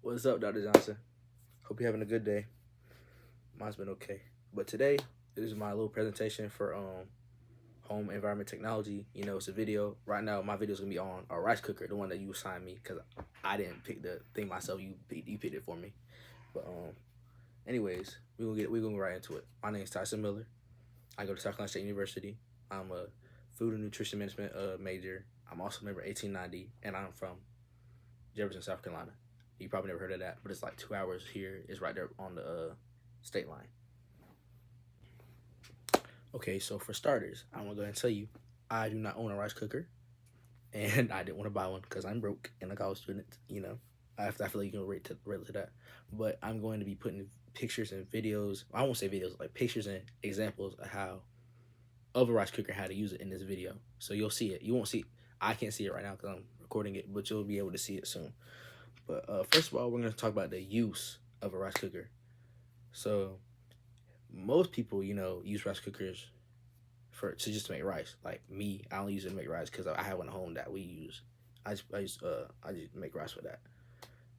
What's up, Dr. Johnson? Hope you're having a good day. Mine's been okay. But today is my little presentation for home environment technology. It's a video. Right now, my video is gonna be on a rice cooker, the one that you assigned me, because I didn't pick the thing myself. You picked it for me. But anyways, we're gonna get right into it. My name is Tyson Miller. I go to South Carolina State University. I'm a food and nutrition management major. I'm also a member of 1890, and I'm from Jefferson, South Carolina. You probably never heard of that, but it's like 2 hours here. It's right there on the state line. Okay, so for starters, I want to go ahead and tell you, I do not own a rice cooker, and I didn't want to buy one because I'm broke and a college student. I feel like you can relate to that. But I'm going to be putting pictures and videos. I won't say videos, like pictures and examples of a rice cooker, how to use it in this video. So you'll see it. You won't see. I can't see it right now because I'm recording it, but you'll be able to see it soon. But first of all, we're going to talk about the use of a rice cooker. So most people, use rice cookers to just make rice. Like me, I only use it to make rice because I have one at home that we use. I just make rice with that.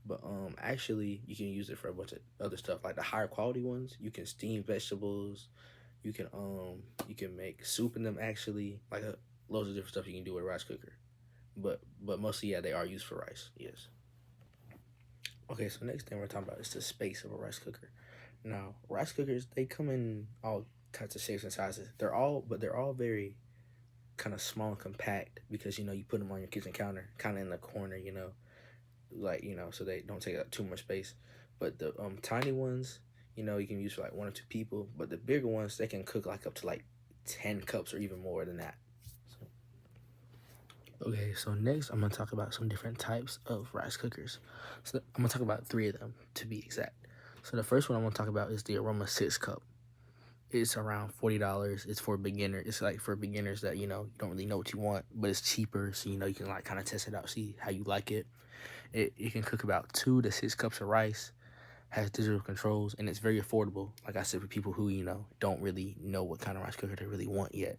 But actually, you can use it for a bunch of other stuff. Like the higher quality ones, you can steam vegetables. You can make soup in them. Actually, like loads of different stuff you can do with a rice cooker. But mostly, yeah, they are used for rice. Yes. Okay, so next thing we're talking about is the space of a rice cooker. Now, rice cookers, they come in all types of shapes and sizes. They're all very kind of small and compact because, you put them on your kitchen counter, kind of in the corner, so they don't take up too much space. But the tiny ones, you can use for like 1 or 2 people. But the bigger ones, they can cook like up to like 10 cups or even more than that. Okay, so next I'm going to talk about some different types of rice cookers. So I'm going to talk about 3 of them to be exact. So the first one I'm going to talk about is the Aroma 6 cup. It's around $40. It's for beginners. It's like for beginners that, you don't really know what you want, but it's cheaper. So, you can like kind of test it out, see how you like it. It can cook about 2 to 6 cups of rice, has digital controls, and it's very affordable. Like I said, for people who, don't really know what kind of rice cooker they really want yet.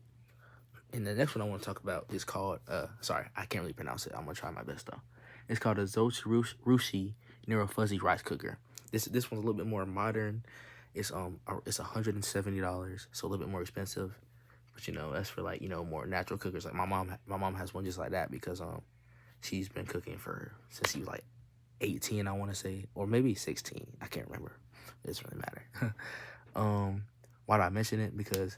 And the next one I want to talk about is called, sorry, I can't really pronounce it. I'm going to try my best, though. It's called a Zotz Rushi Nero Fuzzy Rice Cooker. This one's a little bit more modern. It's $170, so a little bit more expensive. But, that's for, like, more natural cookers. Like, my mom has one just like that because, she's been cooking since she was, like, 18, I want to say, or maybe 16. I can't remember. It doesn't really matter. Why do I mention it? Because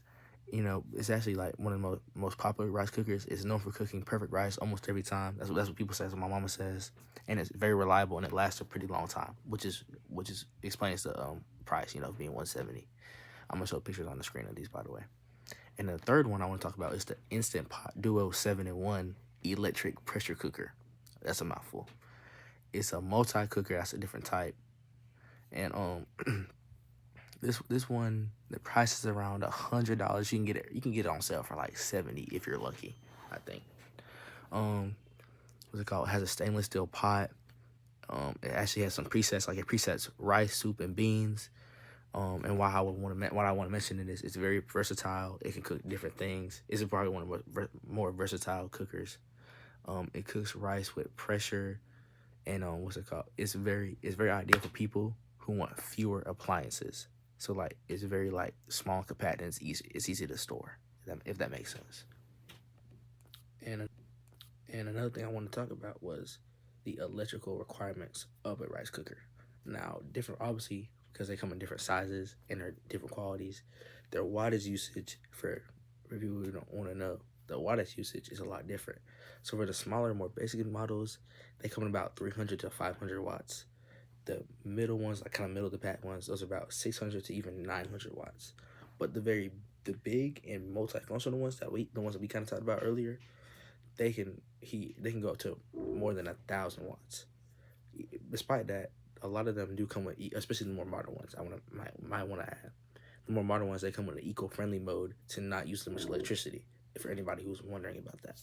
it's actually like one of the most popular rice cookers. It's known for cooking perfect rice almost every time. That's what people say. That's what my mama says, and it's very reliable and it lasts a pretty long time, which explains the price. Being $170. I'm gonna show pictures on the screen of these, by the way. And the third one I want to talk about is the Instant Pot Duo 7-in-1 electric pressure cooker. That's a mouthful. It's a multi cooker. That's a different type, and This one, the price is around $100. You can get it on sale for like $70 if you're lucky, I think. What's it called? It has a stainless steel pot. It actually has some presets, like it presets rice, soup, and beans. And why I want to mention it is it's very versatile. It can cook different things. It's probably one of the more versatile cookers. It cooks rice with pressure, and what's it called? It's very ideal for people who want fewer appliances. So like it's very like small, compact, and it's easy to store. If that makes sense. And another thing I want to talk about was the electrical requirements of a rice cooker. Now, different obviously because they come in different sizes and they're different qualities. Their wattage usage for people who don't want to know, the wattage usage is a lot different. So for the smaller, more basic models, they come in about 300 to 500 watts. The middle ones, like kind of middle of the pack ones, those are about 600 to even 900 watts. But the big and multifunctional ones the ones that we kind of talked about earlier, they can go up to more than 1,000 watts. Despite that, a lot of them do come with, especially the more modern ones. Might want to add the more modern ones. They come with an eco-friendly mode to not use so much electricity. For anybody who's wondering about that.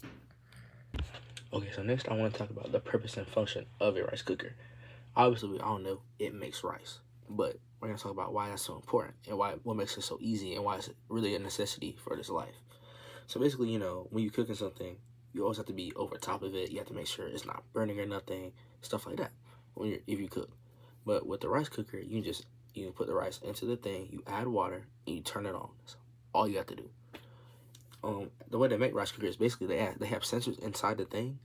Okay, so next I want to talk about the purpose and function of a rice cooker. Obviously, we all know it makes rice, but we're going to talk about why that's so important and what makes it so easy and why it's really a necessity for this life. So basically, when you're cooking something, you always have to be over top of it. You have to make sure it's not burning or nothing, stuff like that if you cook. But with the rice cooker, you put the rice into the thing, you add water, and you turn it on. That's all you have to do. The way they make rice cookers is basically they have sensors inside the thing,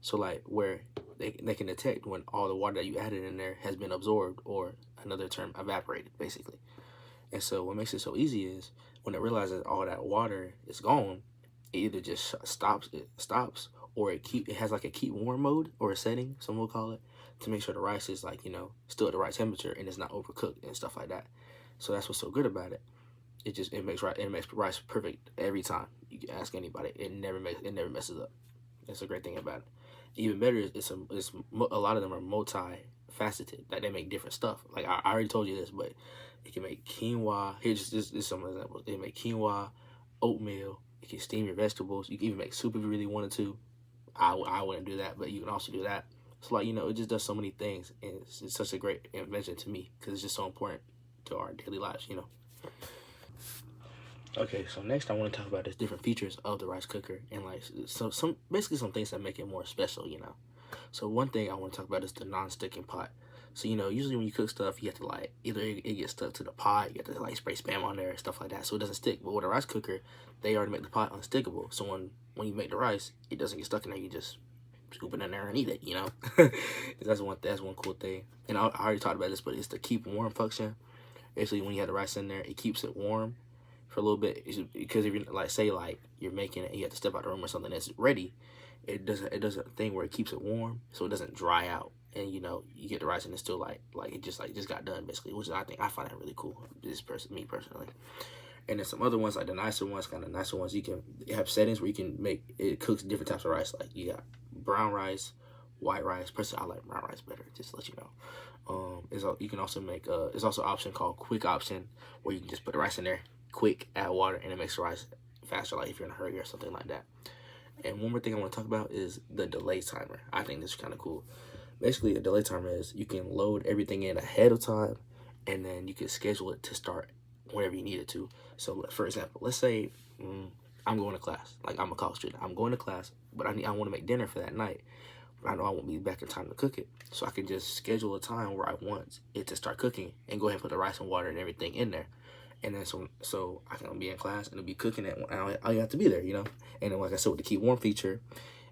so like where they can detect when all the water that you added in there has been absorbed, or another term, evaporated, basically. And so what makes it so easy is when it realizes all that water is gone, it either just stops, or it has like a keep warm mode or a setting, some will call it, to make sure the rice is like, still at the right temperature and it's not overcooked and stuff like that. So that's what's so good about it. It makes rice perfect every time. You can ask anybody. It never messes up. That's a great thing about it. Even better is a lot of them are multi-faceted. Like they make different stuff. Like I already told you this, but it can make quinoa. Here's just some examples. They make quinoa, oatmeal. You can steam your vegetables. You can even make soup if you really wanted to. I wouldn't do that, but you can also do that. So like, it just does so many things, and it's such a great invention to me because it's just so important to our daily lives. Okay, so next I want to talk about the different features of the rice cooker, and like some things that make it more special. So one thing I want to talk about is the non-sticking pot. So usually when you cook stuff, you have to like either it gets stuck to the pot, you have to like spray Spam on there and stuff like that, so it doesn't stick. But with a rice cooker, they already make the pot unstickable, so when you make the rice, it doesn't get stuck in there. You just scoop it in there and eat it. That's one cool thing. And I already talked about this, but it's the keep warm function. Basically, when you have the rice in there, it keeps it warm for a little bit, because if you like say like you're making it and you have to step out of the room or something that's ready, it does a thing where it keeps it warm so it doesn't dry out, and you get the rice and it's still like it just got done, basically, which I find that really cool, me personally. And then some other ones, like the nicer ones, you can have settings where you can make it cooks different types of rice. Like you got brown rice, white rice. Personally, I like brown rice better, just to let you know. You can also make there's also an option called quick option, where you can just put the rice in there quick, add water, and it makes the rice faster, like if you're in a hurry or something like that. And one more thing I want to talk about is the delay timer. I think this is kind of cool. Basically, a delay timer is you can load everything in ahead of time, and then you can schedule it to start whenever you need it to. So, for example, let's say I'm going to class. Like, I'm a college student. I'm going to class, but I want to make dinner for that night. But I know I won't be back in time to cook it. So I can just schedule a time where I want it to start cooking and go ahead and put the rice and water and everything in there. And then so I can be in class and it'll be cooking it. I have to be there, And then, like I said, with the keep warm feature,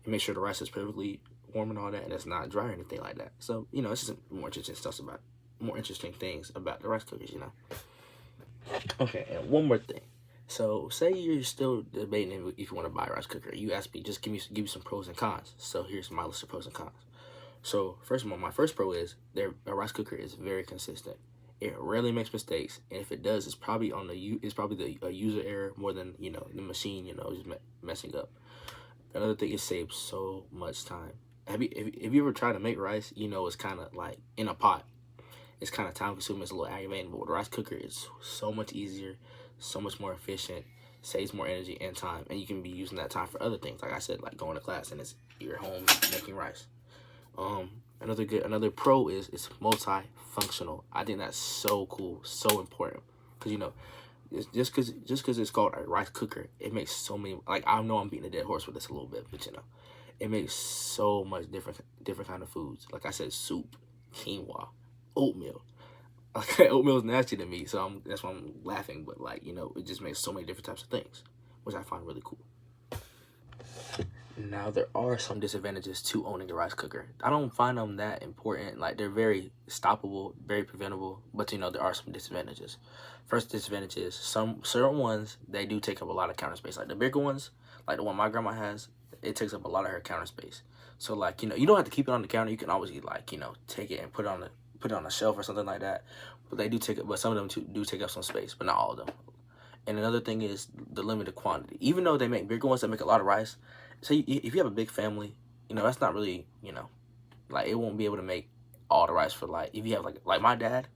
and make sure the rice is perfectly warm and all that, and it's not dry or anything like that. So it's just more interesting things about the rice cookers, Okay, and one more thing. So say you're still debating if you want to buy a rice cooker. You ask me, just give me some pros and cons. So here's my list of pros and cons. So first of all, my first pro is a rice cooker is very consistent. It rarely makes mistakes, and if it does, it's probably a user error more than the machine just messing up. Another thing, it saves so much time. Have you ever tried to make rice? It's kind of like in a pot. It's kind of time consuming. It's a little aggravating, but with a rice cooker, it's so much easier, so much more efficient, saves more energy and time, and you can be using that time for other things. Like I said, like going to class, and you're home making rice. Another pro is it's multi-functional. I think that's so cool, so important, because just because it's called a rice cooker, it makes so many. Like, I know I'm beating a dead horse with this a little bit, but it makes so much different kind of foods. Like I said, soup, quinoa, oatmeal. Like, oatmeal is nasty to me, so that's why I'm laughing. But it just makes so many different types of things, which I find really cool. Now, there are some disadvantages to owning a rice cooker. I don't find them that important. Like, they're very stoppable, very preventable, but there are some disadvantages. First disadvantage is certain ones, they do take up a lot of counter space. Like the bigger ones, like the one my grandma has, it takes up a lot of her counter space. So like, you don't have to keep it on the counter. You can always take it and put it on a shelf or something like that. But they do take it, but some of them do take up some space, but not all of them. And another thing is the limited quantity. Even though they make bigger ones that make a lot of rice, so if you have a big family, that's not really, like, it won't be able to make all the rice for, like, if you have, like my dad.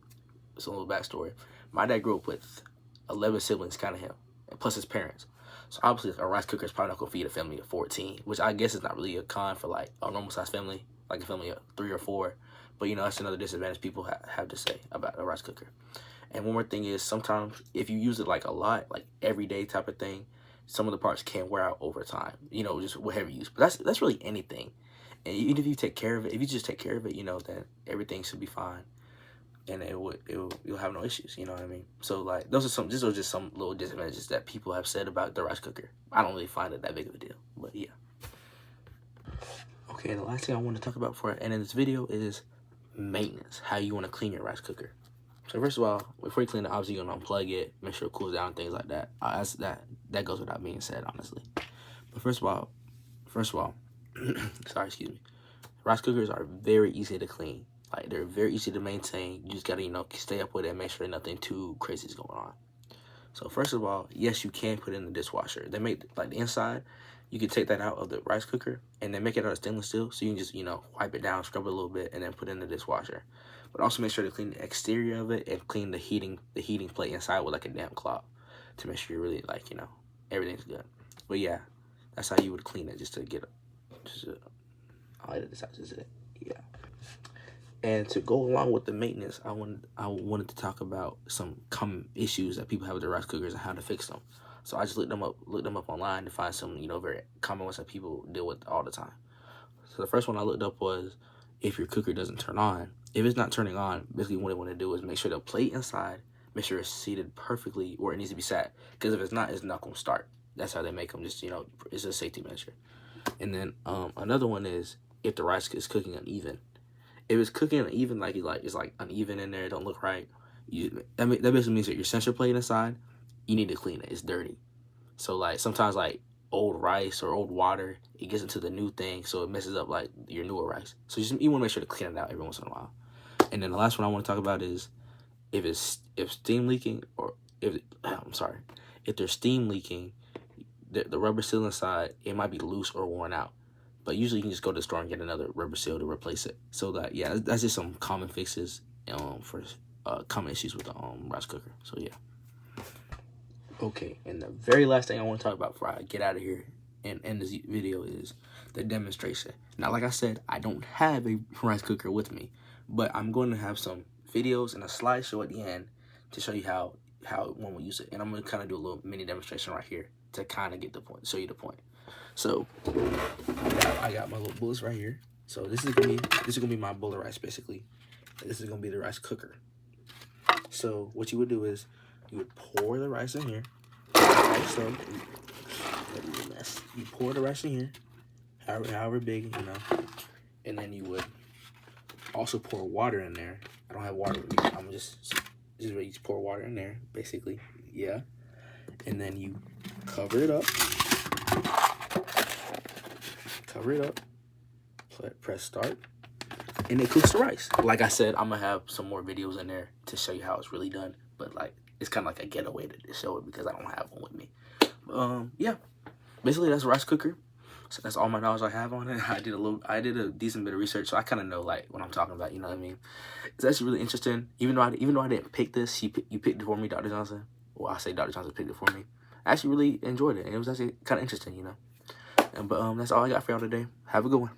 It's a little backstory. My dad grew up with 11 siblings, kind of him, and plus his parents. So obviously a rice cooker is probably not going to feed a family of 14, which I guess is not really a con for, like, a normal-sized family, like a family of 3 or 4. But, that's another disadvantage people have to say about a rice cooker. And one more thing is, sometimes if you use it, like, a lot, like, everyday type of thing, some of the parts can wear out over time, just whatever you use. But that's really anything. And even if you take care of it, if you just take care of it, then everything should be fine. and you'll have no issues. You know what I mean? So like those are just some little disadvantages that people have said about the rice cooker. I don't really find it that big of a deal, but yeah. Okay, the last thing I want to talk about before I end this video is maintenance. How you want to clean your rice cooker. So first of all, before you clean it, obviously you're gonna unplug it, make sure it cools down, things like that. That goes without being said, honestly. But first of all, sorry, excuse me. Rice cookers are very easy to clean. Like, they're very easy to maintain. You just gotta, stay up with it and make sure nothing too crazy is going on. So first of all, yes, you can put it in the dishwasher. They make, like, the inside, you can take that out of the rice cooker and then make it out of stainless steel. So you can just, wipe it down, scrub it a little bit, and then put it in the dishwasher. But also make sure to clean the exterior of it and clean the heating plate inside with, like, a damp cloth to make sure you're really, like, everything's good. But yeah, that's how you would clean it, just to get I'll edit this out, just it. Yeah. And to go along with the maintenance, I wanted to talk about some common issues that people have with their rice cookers and how to fix them. So I just looked them up online to find some, very common ones that people deal with all the time. So the first one I looked up was if your cooker doesn't turn on. If it's not turning on, basically what I want to do is make sure the plate inside, make sure it's seated perfectly where it needs to be sat. Because if it's not going to start. That's how they make them. Just, it's a safety measure. And then another one is if the rice is cooking uneven. If it's cooking uneven, it's like uneven in there, it don't look right. That basically means that your sensor plate inside, you need to clean it. It's dirty. So like sometimes like old rice or old water, it gets into the new thing, so it messes up like your newer rice. So you want to make sure to clean it out every once in a while. And then the last one I want to talk about is if steam leaking, or if there's steam leaking, the rubber seal inside, it might be loose or worn out. But usually you can just go to the store and get another rubber seal to replace it. So that's just some common fixes for common issues with the rice cooker. So yeah. Okay, and the very last thing I want to talk about before I get out of here and end this video is the demonstration. Now, like I said, I don't have a rice cooker with me, but I'm going to have some videos and a slideshow at the end to show you how one will use it. And I'm going to kind of do a little mini demonstration right here to kind of get the point, show you the point. So I got my little bullets right here. So this is gonna be my bowl of rice basically. And this is gonna be the rice cooker. So what you would do is you would pour the rice in here. Like so. You pour the rice in here, however big, and then you would also pour water in there. I don't have water with me. I'm just ready to pour water in there, basically. Yeah. And then you cover it up. Press start, and it cooks the rice. Like I said, I'm gonna have some more videos in there to show you how it's really done, but like it's kind of like a getaway to show it because I don't have one with me. Yeah, basically that's a rice cooker. So that's all my knowledge I have on it. I did a decent bit of research, so I kind of know like what I'm talking about. You know what I mean? It's actually really interesting. Even though I didn't pick this, you picked it for me, Dr. Johnson. Well, I say Dr. Johnson picked it for me. I actually really enjoyed it, and it was actually kind of interesting, But that's all I got for y'all today. Have a good one.